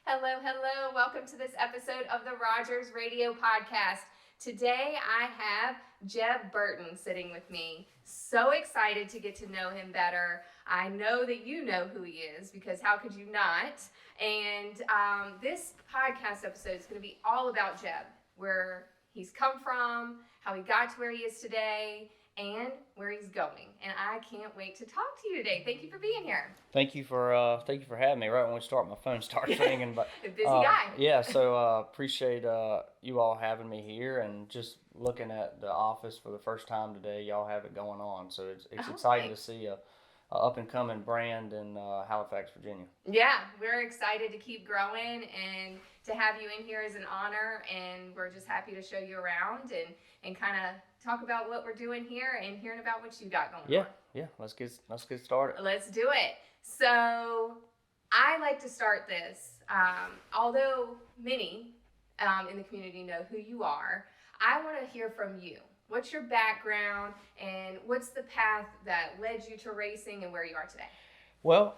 Hello, hello. Welcome to this episode of the Rogers Radio Podcast. Today I have Jeb Burton sitting with me. So excited to get to know him better. I know that you know who he is because how could you not? And this podcast episode is going to be all about Jeb, where he's come from, how he got to where he is today, and where he's going. And I can't wait to talk to you today. Thank you for being here. Thank you for having me. Right when we start, my phone starts ringing. But A busy guy. yeah, so appreciate you all having me here and just looking at the office for the first time today. Y'all have it going on, so it's exciting to see a up and coming brand in Halifax, Virginia. Yeah, we're excited to keep growing and to have you in here is an honor, and we're just happy to show you around and kind of talk about what we're doing here and hearing about what you got going on. Yeah. Let's get started. Let's do it. So I like to start this. Although many in the community know who you are, I want to hear from you. What's your background and what's the path that led you to racing and where you are today? Well,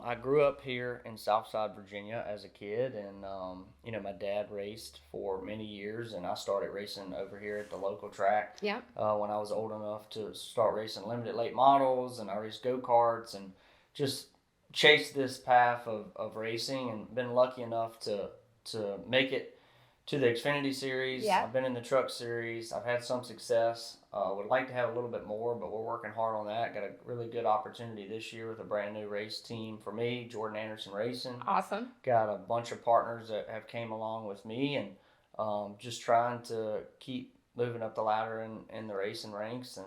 I grew up here in Southside Virginia as a kid, and my dad raced for many years, and I started racing over here at the local track. Yeah. When I was old enough to start racing limited late models, and I raced go-karts, and just chased this path of racing, and been lucky enough to make it to the Xfinity Series. Yeah. I've been in the Truck Series. I've had some success. Would like to have a little bit more, but we're working hard on that. Got a really good opportunity this year with a brand new race team for me, Jordan Anderson Racing. Awesome. Got a bunch of partners that have came along with me, and just trying to keep moving up the ladder in the racing ranks and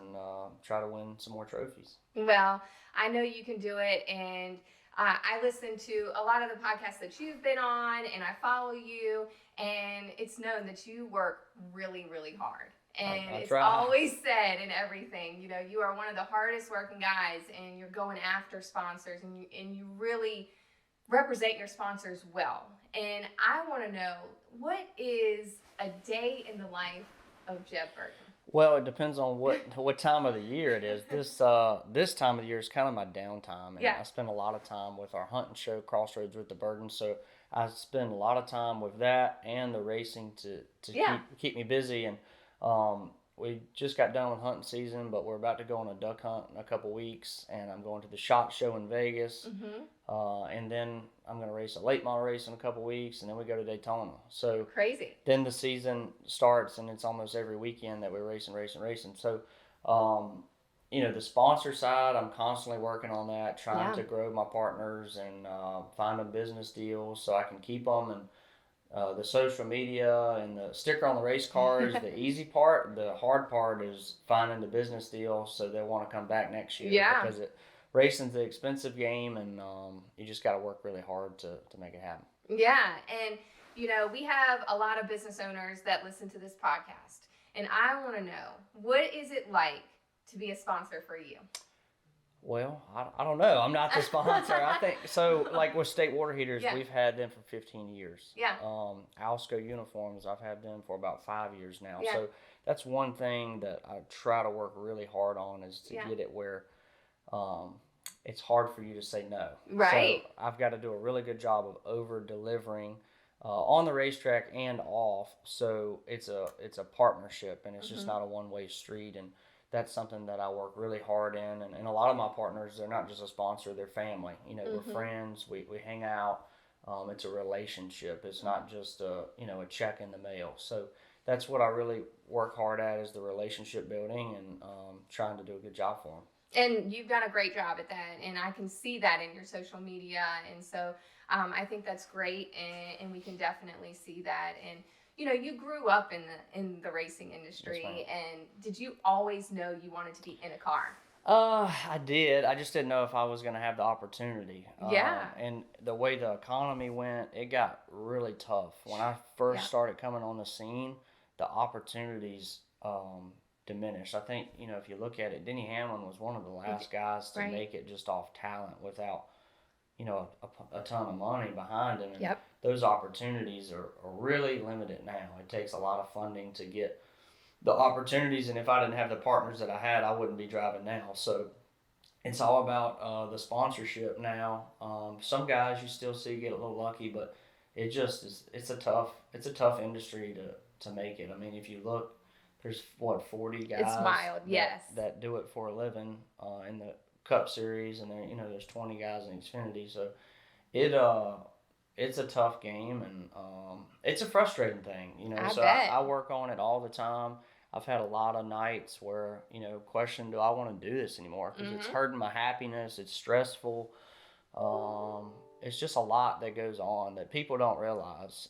try to win some more trophies. Well, I know you can do it, and I listen to a lot of the podcasts that you've been on, and I follow you, and it's known that you work really, really hard. And I it's try. always said in everything, you are one of the hardest working guys, and you're going after sponsors, and you really represent your sponsors well. And I want to know, what is a day in the life of Jeb Burton? Well, it depends on what time of the year it is. This time of the year is kind of my downtime, and Yeah. I spend a lot of time with our hunting show, Crossroads with the Burden. So I spend a lot of time with that and the racing to keep me busy. And we just got done with hunting season, but we're about to go on a duck hunt in a couple weeks, and I'm going to the SHOT Show in Vegas, and then I'm going to race a late model race in a couple weeks, and then we go to Daytona. So Crazy. then the season starts, and it's almost every weekend that we're racing. So, the sponsor side, I'm constantly working on that, trying to grow my partners and finding business deals so I can keep them. And the social media and the sticker on the race car is the easy part. The hard part is finding the business deal so they'll want to come back next year. Yeah. Because racing's an expensive game, and you just got to work really hard to make it happen. Yeah, and we have a lot of business owners that listen to this podcast, and I want to know, what is it like to be a sponsor for you? Well, I don't know. I'm not the sponsor. I think so. Like with State Water Heaters, we've had them for 15 years. Yeah. Alsco Uniforms, I've had them for about 5 years now. Yeah. So that's one thing that I try to work really hard on, is to get it where it's hard for you to say no. Right. So I've got to do a really good job of over delivering on the racetrack and off. So it's a partnership, and it's just not a one-way street. And that's something that I work really hard in. And a lot of my partners, they're not just a sponsor, they're family. We're friends, we hang out. It's a relationship. It's not just a check in the mail. So that's what I really work hard at, is the relationship building and trying to do a good job for them. And you've done a great job at that, and I can see that in your social media, and so I think that's great, and we can definitely see that. And you grew up in the racing industry, and did you always know you wanted to be in a car? I did. I just didn't know if I was going to have the opportunity. Yeah. And the way the economy went, it got really tough. When I first started coming on the scene, the opportunities diminished. I think, if you look at it, Denny Hamlin was one of the last guys to make it just off talent without, a ton of money behind him. And those opportunities are really limited now. It takes a lot of funding to get the opportunities, and if I didn't have the partners that I had, I wouldn't be driving now. So it's all about the sponsorship now. Some guys you still see get a little lucky, but it just is. It's a tough industry to make it. I mean, if you look, there's what 40 It's guys wild, yes. that do it for a living in the Cup Series, and there there's 20 guys in Xfinity. So it it's a tough game, and it's a frustrating thing. I So bet. I work on it all the time. I've had a lot of nights where question, do I want to do this anymore? Because it's Mm-hmm. hurting my happiness. It's stressful. It's just a lot that goes on that people don't realize.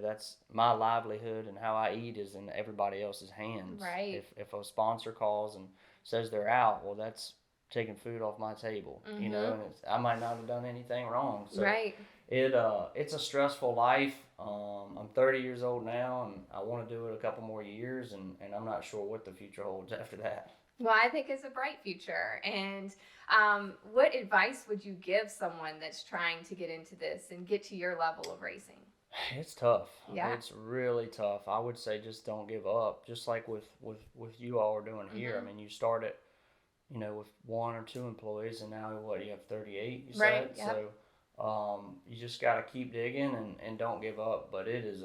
That's my livelihood, and how I eat is in everybody else's hands. Right. If a sponsor calls and says they're out, well, that's taking food off my table. Mm-hmm. And I might not have done anything wrong. So Right. it's a stressful life. I'm 30 years old now, and I want to do it a couple more years, and I'm not sure what the future holds after that. Well, I think it's a bright future. And what advice would you give someone that's trying to get into this and get to your level of racing? It's tough. Yeah. It's really tough. I would say just don't give up. Just like with you all are doing here. Mm-hmm. I mean, you started, with one or two employees, and now you have 38. You Right. said Yep. so. You just got to keep digging and don't give up. But it is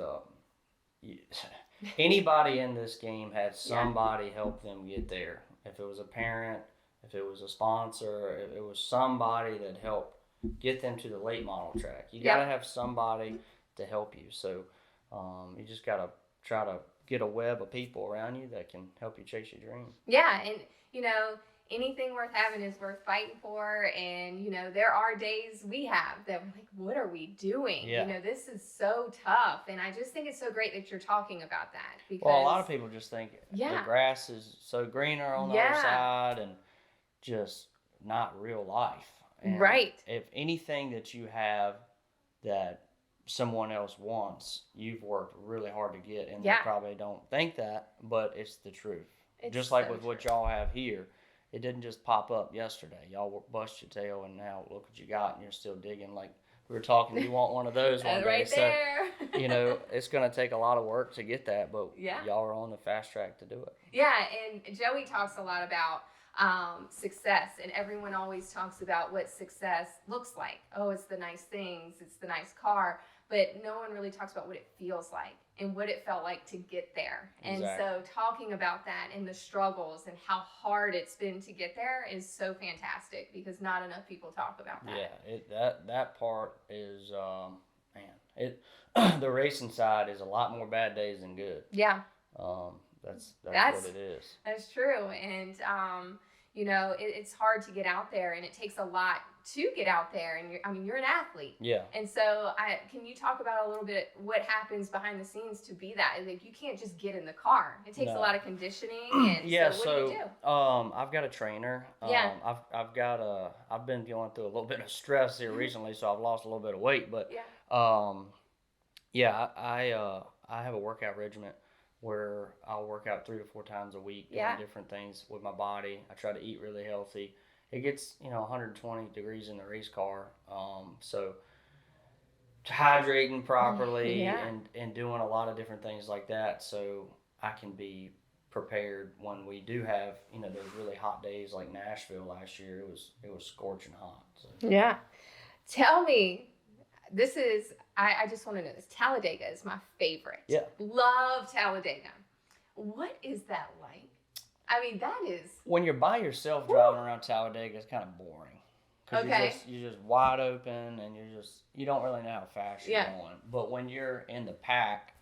anybody in this game had somebody help them get there. If it was a parent, if it was a sponsor, if it was somebody that helped get them to the late model track. You got to have somebody to help you. So you just got to try to get a web of people around you that can help you chase your dream. Yeah, and anything worth having is worth fighting for. And there are days we have that we're like, what are we doing? Yeah. This is so tough. And I just think it's so great that you're talking about that, because Well, a lot of people just think the Yeah. grass is so greener on the Yeah. other side, and just not real life. And Right. if anything that you have that someone else wants, you've worked really hard to get, and Yeah. they probably don't think that, but it's the truth. It's Just like so with what true. y'all have here, it didn't just pop up yesterday. Y'all bust your tail, and now look what you got, and you're still digging. Like we were talking, you want one of those one day. Right there. So, it's going to take a lot of work to get that, but Yeah. y'all are on the fast track to do it. Yeah, and Joey talks a lot about success, and everyone always talks about what success looks like. Oh, it's the nice things, it's the nice car, but no one really talks about what it feels like and what it felt like to get there. Exactly. And so talking about that and the struggles and how hard it's been to get there is so fantastic, because not enough people talk about that. Yeah, that part is man. The racing side is a lot more bad days than good. Yeah. That's That's- what it is. That's true. And, it's hard to get out there, and it takes a lot to get out there. And you're an athlete. Yeah. And so can you talk about a little bit what happens behind the sines to be that? Like, you can't just get in the car. It takes a No. lot of conditioning. And Yeah, so what do you do? I've got a trainer. Yeah. I've been going through a little bit of stress here recently, so I've lost a little bit of weight. But Yeah. I have a workout regimen where I'll work out 3 to 4 times a week, doing Yeah. different things with my body. I try to eat really healthy. It gets 120 degrees in the race car, so hydrating properly Yeah. and doing a lot of different things like that, so I can be prepared when we do have those really hot days like Nashville last year. It was scorching hot. So. Yeah. Tell me, I just want to know this. Talladega is my favorite. Yeah. Love Talladega. What is that like? I mean, that is. When you're by yourself driving around Talladega, it's kind of boring. Because Okay. you're just wide open, and you don't really know how fast you're Yeah. going. But when you're in the pack,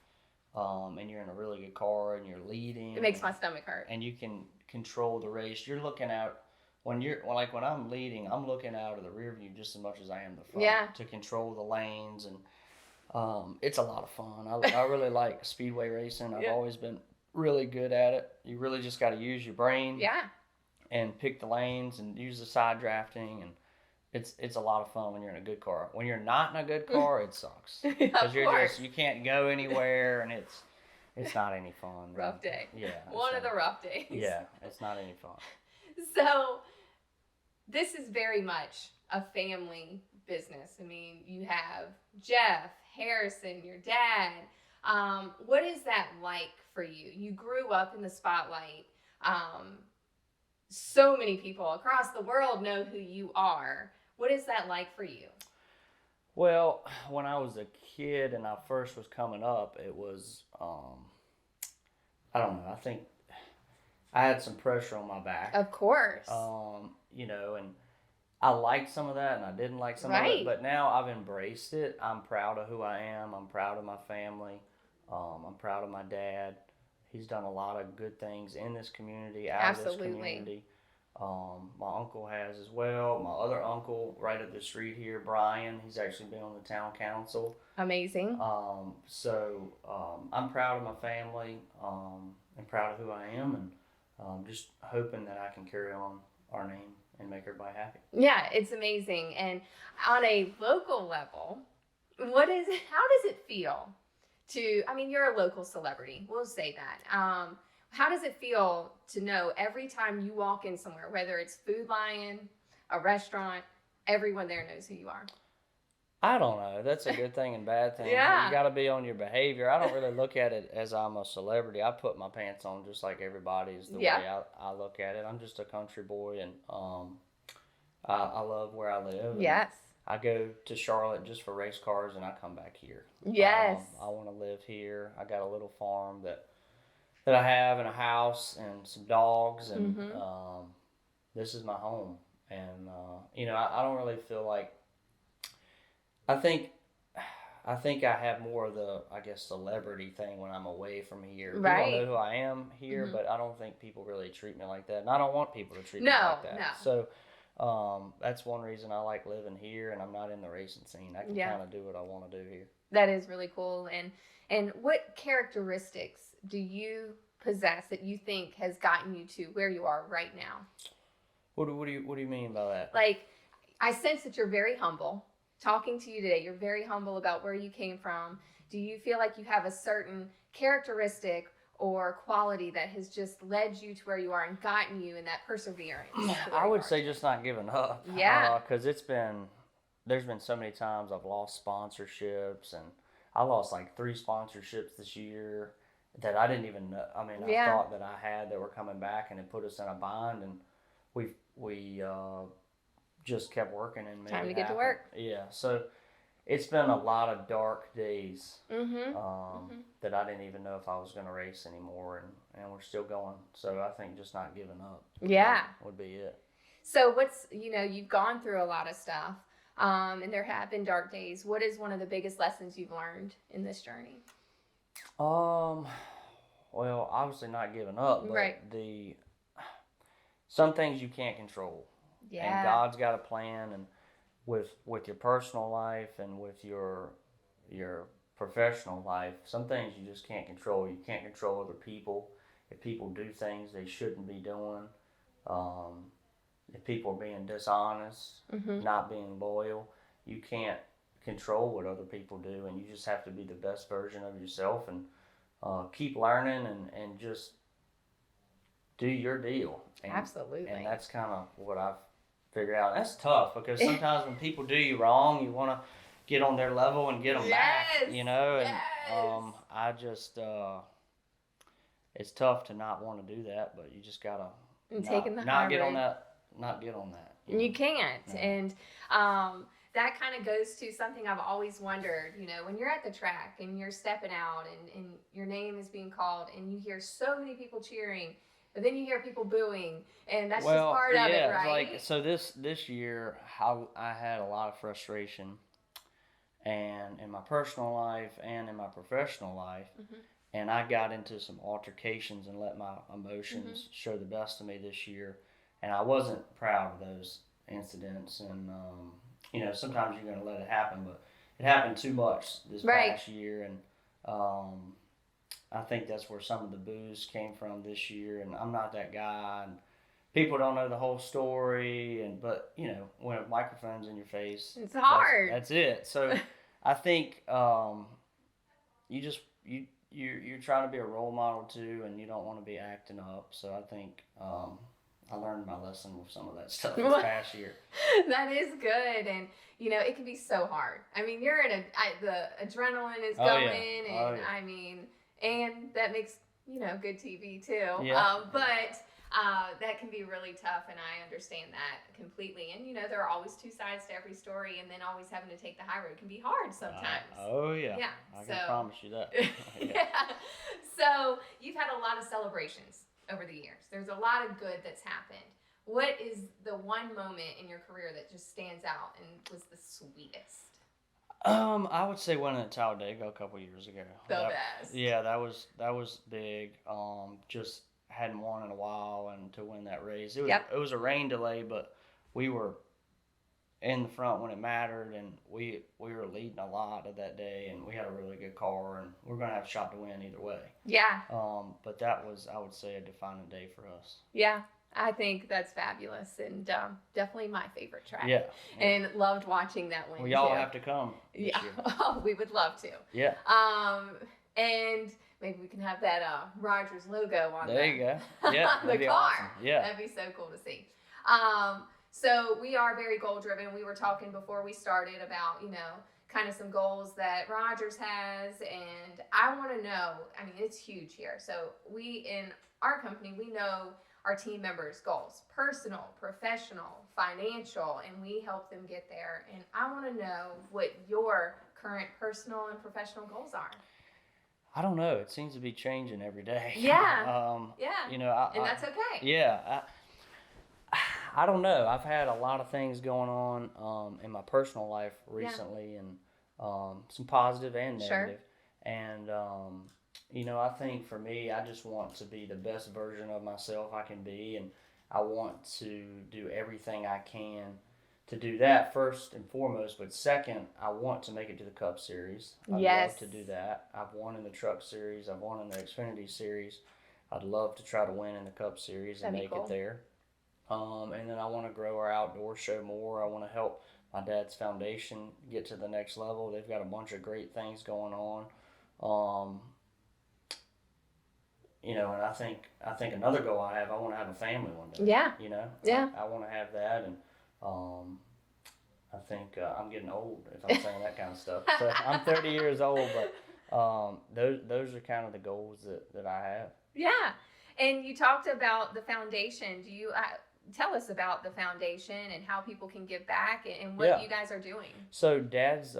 and you're in a really good car, and you're leading, It makes my stomach hurt. and you can control the race. You're looking out when I'm leading, I'm looking out of the rear view just as much as I am the front. Yeah. To control the lanes, and it's a lot of fun. I really like speedway racing. I've Yeah. always been really good at it. You really just got to use your brain. Yeah. And pick the lanes and use the side drafting, and it's a lot of fun when you're in a good car. When you're not in a good car, it sucks Of because course. you can't go anywhere, and it's not any fun. Rough day. Yeah. One of the rough days. Yeah, it's not any fun. So, this is very much a family business. I mean, you have Jeff, Harrison, your dad. What is that like for you? You grew up in the spotlight. So many people across the world know who you are. What is that like for you? Well, when I was a kid and I first was coming up, it was I don't know. I think I had some pressure on my back. Of course. And I liked some of that and I didn't like some of Right. it, but now I've embraced it. I'm proud of who I am. I'm proud of my family. I'm proud of my dad. He's done a lot of good things in this community, out of this Absolutely. community. My uncle has as well. My other uncle, right up the street here, Brian, he's actually been on the town council. Amazing. I'm proud of my family and proud of who I am, and just hoping that I can carry on our name and make everybody happy. Yeah, it's amazing. And on a local level, how does it feel I mean, you're a local celebrity, we'll say that. How does it feel to know every time you walk in somewhere, whether it's Food Lion, a restaurant, everyone there knows who you are? I don't know. That's a good thing and bad thing. Yeah. You got to be on your behavior. I don't really look at it as I'm a celebrity. I put my pants on just like everybody is the way I look at it. I'm just a country boy, and I love where I live. Yes. I go to Charlotte just for race cars, and I come back here. Yes. I want to live here. I got a little farm that I have, and a house, and some dogs, and this is my home. And I don't really feel like. I think I have more of the, I guess, celebrity thing when I'm away from here. Right. People know who I am here, but I don't think people really treat me like that. And I don't want people to treat me like that. No. So that's one reason I like living here, and I'm not in the racing scene. I can kind of do what I want to do here. That is really cool. And what characteristics do you possess that you think has gotten you to where you are right now? What do you mean by that? Like, I sense that you're very humble. Talking to you today, you're very humble about where you came from. Do you feel like you have a certain characteristic or quality that has just led you to where you are and gotten you in that perseverance? I would say just not giving up. Yeah. Because there's been so many times I've lost sponsorships, and I lost like 3 sponsorships this year that I didn't even know. I mean, I thought that I had that were coming back, and it put us in a bind, and we just kept working and made time to it get happen. to work. Yeah, so it's been a lot of dark days that I didn't even know if I was going to race anymore, and we're still going. So I think just not giving up would be it. So you've gone through a lot of stuff, and there have been dark days. What is one of the biggest lessons you've learned in this journey? Well, obviously not giving up, but right. Some things you can't control. Yeah. And God's got a plan, and with your personal life and with your professional life, some things you just can't control. You can't control other people. If people do things they shouldn't be doing, if people are being dishonest, not being loyal, you can't control what other people do, and you just have to be the best version of yourself and keep learning and just do your deal. Absolutely. And that's kind of what I've figured out. That's tough because sometimes when people do you wrong, you want to get on their level and get them back, and I just it's tough to not want to do that, but you just gotta not get on that. You can't. No. And that kind of goes to something I've always wondered, when you're at the track and you're stepping out and your name is being called and you hear so many people cheering, but then you hear people booing, and that's just part of it, right? Like, so this year, I had a lot of frustration, and in my personal life and in my professional life, and I got into some altercations and let my emotions show the best of me this year, and I wasn't proud of those incidents, and sometimes you're going to let it happen, but it happened too much this past year, and I think that's where some of the boos came from this year, and I'm not that guy, and people don't know the whole story, but when a microphone's in your face, it's hard. That's it. So I think you're trying to be a role model too, and you don't want to be acting up. So I think I learned my lesson with some of that stuff this past year. That is good, and it can be so hard. I mean, you're in the adrenaline is going, and I mean. And that makes, good TV too. Yeah. But That can be really tough, and I understand that completely. And there are always two sides to every story, and then always having to take the high road can be hard sometimes. Oh yeah. Yeah. I can promise you that. Yeah. So you've had a lot of celebrations over the years. There's a lot of good that's happened. What is the one moment in your career that just stands out and was the sweetest? I would say winning at Talladega a couple years ago. The best. Yeah, that was big. Just hadn't won in a while, and to win that race, it was a rain delay, but we were in the front when it mattered, and we were leading a lot of that day, and we had a really good car, and we are gonna have a shot to win either way. Yeah. But that was, I would say, a defining day for us. Yeah. I think that's fabulous, and definitely my favorite track. Yeah. And loved watching that win. We all have to come. This Yeah. year. Oh, we would love to. Yeah. And maybe we can have that Rogers logo on there. You go. Yeah. the That'd be car. awesome. Yeah. That'd be so cool to see. So we are very goal driven. We were talking before we started about, kind of some goals that Rogers has, and I want to know, I mean, it's huge here. So we, in our company, we know our team members' goals, personal, professional, financial, and we help them get there. And I want to know what your current personal and professional goals are. I don't know. It seems to be changing every day. Yeah. Yeah. And that's okay. Yeah. I don't know. I've had a lot of things going on in my personal life recently, and some positive and negative. Sure. And I think for me, I just want to be the best version of myself I can be, and I want to do everything I can to do that first and foremost. But second, I want to make it to the Cup Series. I'd love to do that. I've won in the Truck Series. I've won in the Xfinity Series. I'd love to try to win in the Cup Series and make it there. And then I want to grow our outdoor show more. I want to help my dad's foundation get to the next level. They've got a bunch of great things going on. And I think another goal I want to have a family one day. Yeah. Yeah. I want to have that, and I think I'm getting old if I'm saying that kind of stuff. So I'm 30 years old, but those are kind of the goals that I have. Yeah. And you talked about the foundation. Do you tell us about the foundation and how people can give back and what you guys are doing? So Dad's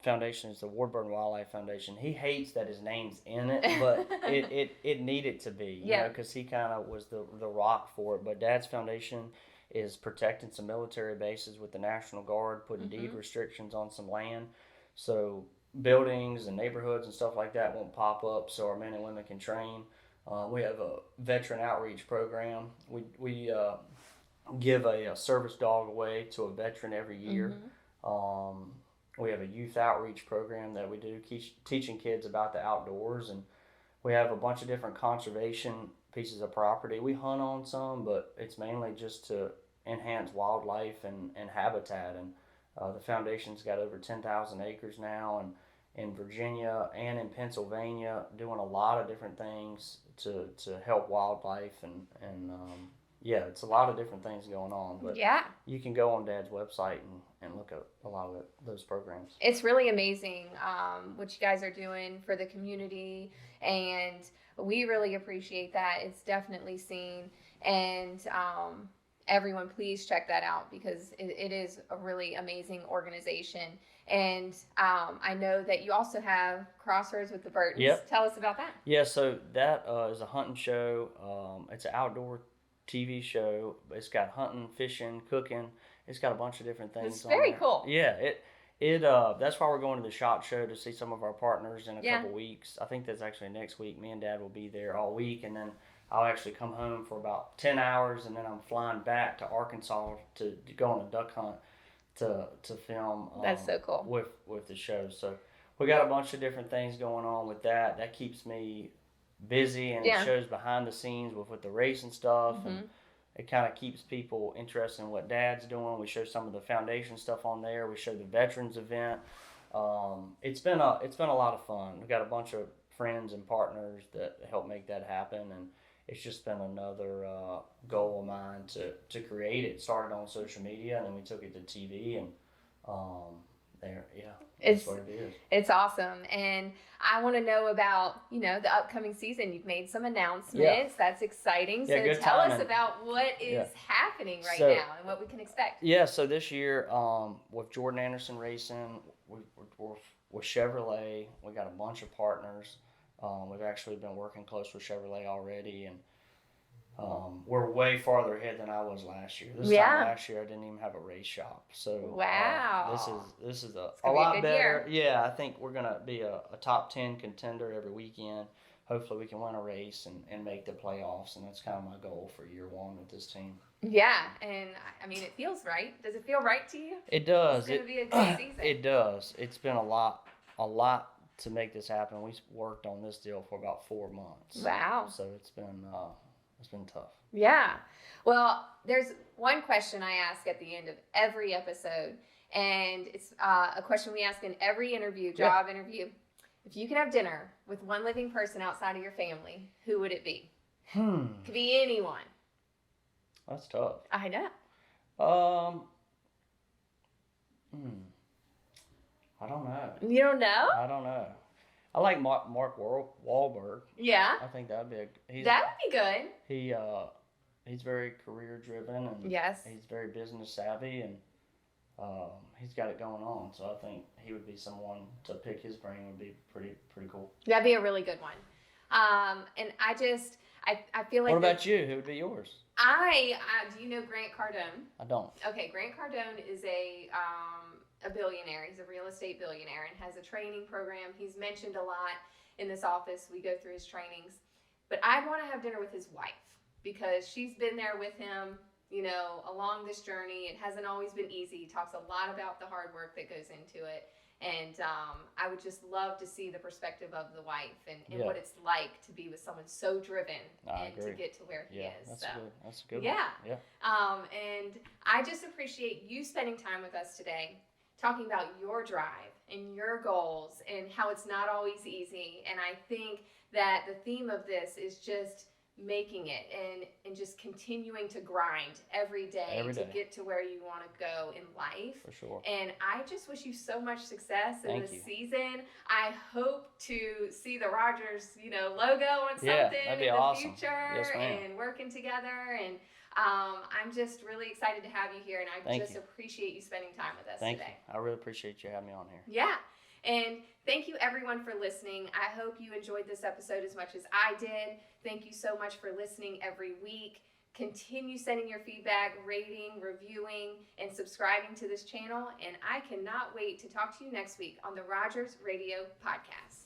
foundation is the Ward Burton Wildlife Foundation. He hates that his name's in it, but it needed to be, because he kind of was the rock for it. But Dad's foundation is protecting some military bases with the National Guard, putting deed restrictions on some land, so buildings and neighborhoods and stuff like that won't pop up, so our men and women can train. We have a veteran outreach program. We give a service dog away to a veteran every year. We have a youth outreach program that we do, teaching kids about the outdoors, and we have a bunch of different conservation pieces of property. We hunt on some, but it's mainly just to enhance wildlife and habitat. And the foundation's got over 10,000 acres now, and in Virginia and in Pennsylvania, doing a lot of different things to help wildlife, and it's a lot of different things going on. But you can go on Dad's website and look at a lot of those programs. It's really amazing what you guys are doing for the community, and we really appreciate that. It's definitely seen, and everyone, please check that out, because it is a really amazing organization. And I know that you also have Crossroads with the Burtons. Yep. Tell us about that. Yeah, so that is a hunting show. It's an outdoor TV show. It's got hunting, fishing, cooking. It's got a bunch of different things. It's very cool. Yeah, it that's why we're going to the SHOT Show, to see some of our partners in a couple weeks. I think that's actually next week. Me and Dad will be there all week, and then I'll actually come home for about 10 hours, and then I'm flying back to Arkansas to go on a duck hunt to film. That's so cool. With the show. So we got a bunch of different things going on with that. That keeps me busy, and it shows behind the scenes with the racing stuff, and it kind of keeps people interested in what Dad's doing. We show some of the foundation stuff on there. We show the veterans event. It's been a lot of fun. We got a bunch of friends and partners that help make that happen, and it's just been another goal of mine to create it. Started on social media, and then we took it to TV, and there. Yeah, It's that's what it is. it's awesome, and I want to know about the upcoming season. You've made some announcements. Yeah. That's exciting. Yeah, So good tell us timing. about what is Yeah. happening right So- now and what we can expect. Yeah, so this year, with Jordan Anderson Racing, we're with Chevrolet, we got a bunch of partners. We've actually been working close with Chevrolet already, and we're way farther ahead than I was last year. This Yeah. time last year, I didn't even have a race shop. So Wow. this is It's a gonna be a lot good better. year. Yeah, I think we're gonna be a top 10 contender every weekend. Hopefully, we can win a race and make the playoffs, and that's kind of my goal for year one with this team. Yeah, and I mean, it feels right. Does it feel right to you? It does. It's gonna be a good season. It does. It's been a lot to make this happen. We worked on this deal for about 4 months. Wow. So it's been tough. Yeah. Well, there's one question I ask at the end of every episode, and it's a question we ask in every interview, job interview. If you could have dinner with one living person outside of your family, who would it be? Could be anyone. That's tough. I know. I don't know. You don't know? I don't know. I like Mark Wahlberg. Yeah. I think that'd be That would be good. He's very career driven and Yes. he's very business savvy and he's got it going on. So I think he would be someone to pick his brain would be pretty cool. That'd be a really good one. And I feel like. What about you? Who would be yours? Do you know Grant Cardone? I don't. Okay, Grant Cardone is a billionaire. He's a real estate billionaire and has a training program. He's mentioned a lot in this office. We go through his trainings. But I'd want to have dinner with his wife because she's been there with him, along this journey. It hasn't always been easy. He talks a lot about the hard work that goes into it. And I would just love to see the perspective of the wife and what it's like to be with someone so driven and to get to where he is. That's good. That's a good yeah. one. Yeah. And I just appreciate you spending time with us today, talking about your drive and your goals and how it's not always easy. And I think that the theme of this is just making it and just continuing to grind every day to get to where you want to go in life. For sure. And I just wish you so much success in this you. season. I hope to see the Rogers, logo on something that'd be in the awesome. future. Yes, ma'am. And working together. And I'm just really excited to have you here, and I appreciate you spending time with us today. Thank you. I really appreciate you having me on here. Yeah. And thank you everyone for listening. I hope you enjoyed this episode as much as I did. Thank you so much for listening every week. Continue sending your feedback, rating, reviewing, and subscribing to this channel. And I cannot wait to talk to you next week on the Rogers Radio Podcast.